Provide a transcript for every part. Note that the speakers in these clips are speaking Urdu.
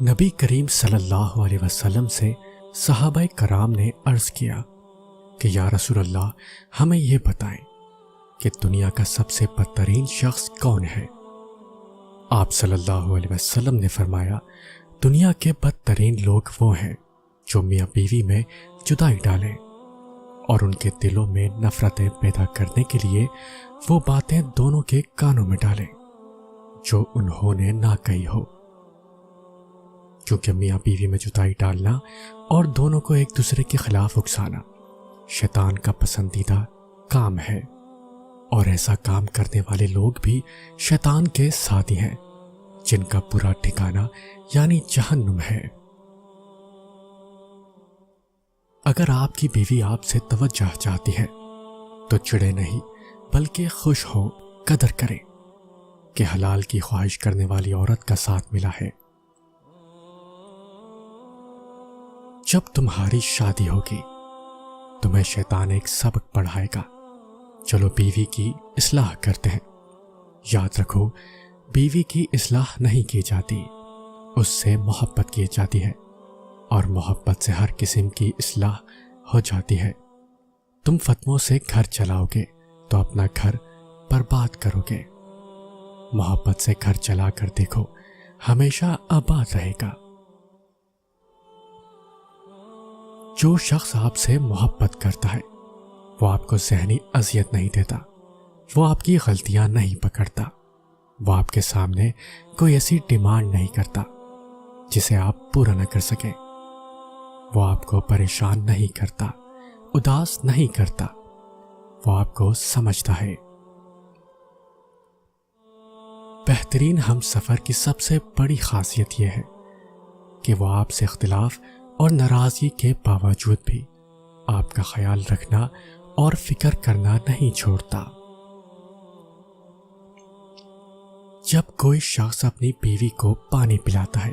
نبی کریم صلی اللہ علیہ وسلم سے صحابہ کرام نے عرض کیا کہ یا رسول اللہ، ہمیں یہ بتائیں کہ دنیا کا سب سے بدترین شخص کون ہے؟ آپ صلی اللہ علیہ وسلم نے فرمایا، دنیا کے بدترین لوگ وہ ہیں جو میاں بیوی میں جدائی ڈالیں اور ان کے دلوں میں نفرتیں پیدا کرنے کے لیے وہ باتیں دونوں کے کانوں میں ڈالیں جو انہوں نے نہ کہی ہو، کیونکہ میاں بیوی میں جدائی ڈالنا اور دونوں کو ایک دوسرے کے خلاف اکسانا شیطان کا پسندیدہ کام ہے، اور ایسا کام کرنے والے لوگ بھی شیطان کے ساتھی ہیں جن کا برا ٹھکانہ یعنی جہنم ہے۔ اگر آپ کی بیوی آپ سے توجہ چاہتی ہے تو چڑے نہیں بلکہ خوش ہو، قدر کریں کہ حلال کی خواہش کرنے والی عورت کا ساتھ ملا ہے۔ جب تمہاری شادی ہوگی تمہیں شیطان ایک سبق پڑھائے گا۔ چلو بیوی کی اصلاح کرتے ہیں۔ یاد رکھو، بیوی کی اصلاح نہیں کی جاتی، اس سے محبت کی جاتی ہے، اور محبت سے ہر قسم کی اصلاح ہو جاتی ہے۔ تم فتووں سے گھر چلاؤ گے تو اپنا گھر برباد کرو گے۔ محبت سے گھر چلا کر دیکھو، ہمیشہ آباد رہے گا۔ جو شخص آپ سے محبت کرتا ہے وہ آپ کو ذہنی اذیت نہیں دیتا، وہ آپ کی غلطیاں نہیں پکڑتا، وہ آپ کے سامنے کوئی ایسی ڈیمانڈ نہیں کرتا جسے آپ پورا نہ کر سکیں، وہ آپ کو پریشان نہیں کرتا، اداس نہیں کرتا، وہ آپ کو سمجھتا ہے۔ بہترین ہم سفر کی سب سے بڑی خاصیت یہ ہے کہ وہ آپ سے اختلاف اور ناراضگی کے باوجود بھی آپ کا خیال رکھنا اور فکر کرنا نہیں چھوڑتا۔ جب کوئی شخص اپنی بیوی کو پانی پلاتا ہے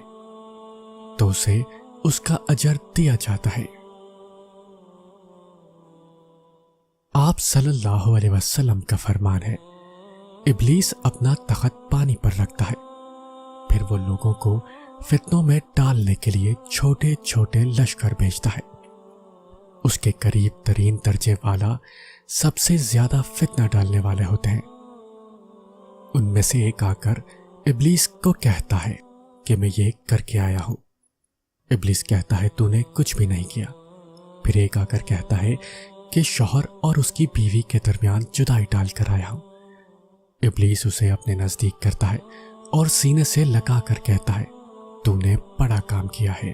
تو اسے اس کا اجر دیا جاتا ہے۔ آپ صلی اللہ علیہ وسلم کا فرمان ہے، ابلیس اپنا تخت پانی پر رکھتا ہے، پھر وہ لوگوں کو فتنوں میں ڈالنے کے لیے چھوٹے چھوٹے لشکر بھیجتا ہے۔ اس کے قریب ترین درجے والا سب سے زیادہ فتنہ ڈالنے والے ہوتے ہیں۔ ان میں سے ایک آ کر ابلیس کو کہتا ہے کہ میں یہ کر کے آیا ہوں۔ ابلیس کہتا ہے تو نے کچھ بھی نہیں کیا۔ پھر ایک آ کر کہتا ہے کہ شوہر اور اس کی بیوی کے درمیان جدائی ڈال کر آیا ہوں۔ ابلیس اسے اپنے نزدیک کرتا ہے اور سینے سے لگا کر کہتا ہے تو نے بڑا کام کیا ہے۔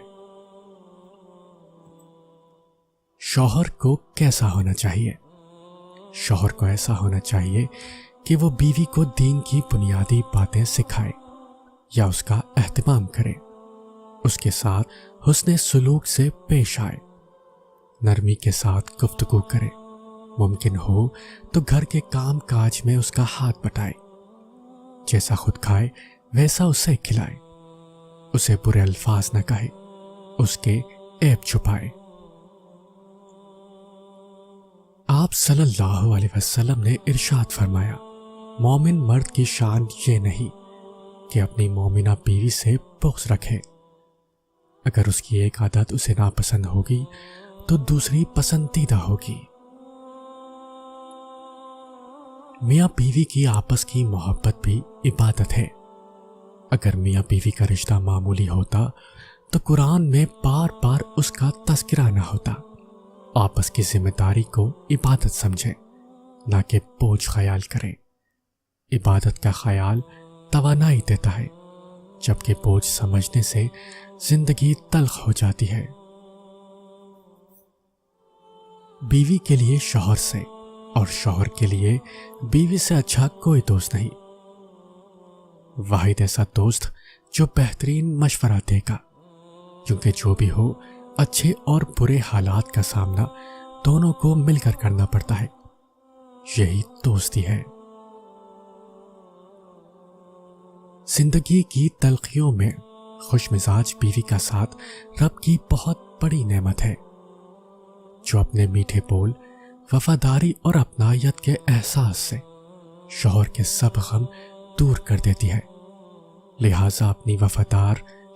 شوہر کو کیسا ہونا چاہیے؟ شوہر کو ایسا ہونا چاہیے کہ وہ بیوی کو دین کی بنیادی باتیں سکھائے یا اس کا اہتمام کرے، اس کے ساتھ حسن سلوک سے پیش آئے، نرمی کے ساتھ گفتگو کرے، ممکن ہو تو گھر کے کام کاج میں اس کا ہاتھ بٹائے، جیسا خود کھائے ویسا اسے کھلائے، اسے برے الفاظ نہ کہے، اس کے عیب چھپائے۔ آپ صلی اللہ علیہ وسلم نے ارشاد فرمایا، مومن مرد کی شان یہ نہیں کہ اپنی مومنہ بیوی سے بغض رکھے، اگر اس کی ایک عادت اسے ناپسند ہوگی تو دوسری پسندیدہ ہوگی۔ میاں بیوی کی آپس کی محبت بھی عبادت ہے۔ اگر میاں بیوی کا رشتہ معمولی ہوتا تو قرآن میں بار بار اس کا تذکرہ نہ ہوتا۔ آپس کی ذمہ داری کو عبادت سمجھیں، نہ کہ بوجھ خیال کریں۔ عبادت کا خیال توانائی دیتا ہے، جبکہ بوجھ سمجھنے سے زندگی تلخ ہو جاتی ہے۔ بیوی کے لیے شوہر سے اور شوہر کے لیے بیوی سے اچھا کوئی دوست نہیں۔ واحد ایسا دوست جو بہترین مشورہ دے گا، کیونکہ جو بھی ہو اچھے اور برے حالات کا سامنا دونوں کو مل کر کرنا پڑتا ہے، یہی دوستی ہے۔ زندگی کی تلخیوں میں خوش مزاج بیوی کا ساتھ رب کی بہت بڑی نعمت ہے، جو اپنے میٹھے بول، وفاداری اور اپنائیت کے احساس سے شوہر کے سب غم دور کر دیتی ہے۔ لہٰذا اپنی وفادار